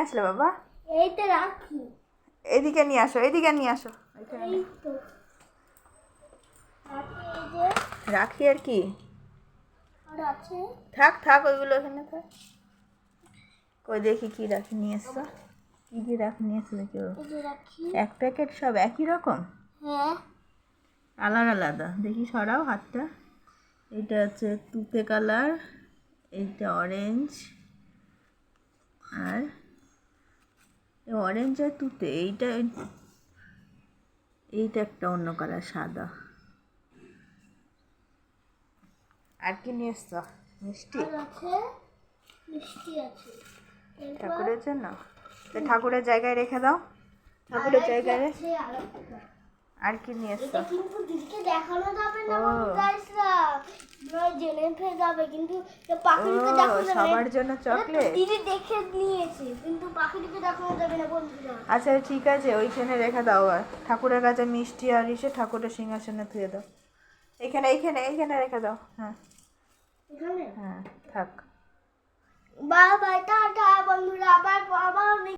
আসলে বাবা? এইটা রাখি। এদিকে নিয়ে আসো, এদিকে নিয়ে আসো। এই তো রাখি, এই যে রাখি আর কি? আর আছে। থাক থাক, ওইগুলো এখানে থাক। কই দেখি কি রাখি নিয়ে এসছো, কি কি রাখি নিয়ে এসছো দেখি। এই যে রাখি। এক প্যাকেট সব একই রকম, হ্যাঁ, আলাদা আলাদা। দেখি সরাও হাতটা। এটা হচ্ছে তুতে কালার, এইটা অরেঞ্জ, আর অরেঞ্জ আর তুতে। এইটা এইটা একটা অন্য কালার, সাদা। আর কি নিয়ে এসছো? মিষ্টি? আর আছে মিষ্টি আছে। এরপর ঠাকুরের জন্য? তো ঠাকুরের জায়গায় রেখে দাও, ঠাকুরের জায়গায়। আছে আরেকটা। আর কি নিয়ে এসছো? এটা কিন্তু দিদিকে দেখানো যাবে না ও। বন্ধু গাইসরা, নয় জেনে ফেলে যাবে। কিন্তু এটা পাখিকে ও, দেখানো যাবে না। সবার জন্য এটা তো চকলেট? দিদি দেখে নিয়েছে, কিন্তু পাখিকে দেখানো যাবে না বন্ধুরা। আচ্ছা ঠিক আছে, ওইখানে রেখে দাও। আর ঠাকুরের কাছে মিষ্টি আর ইসে ঠাকুরের সিংহাসনে ধুয়ে দাও। এইখানে এইখানে এইখানে রেখে দাও। হ্যাঁ এখানে হ্যাঁ, থাক। বাই বাই, টাটা বন্ধুরা, আবার আবার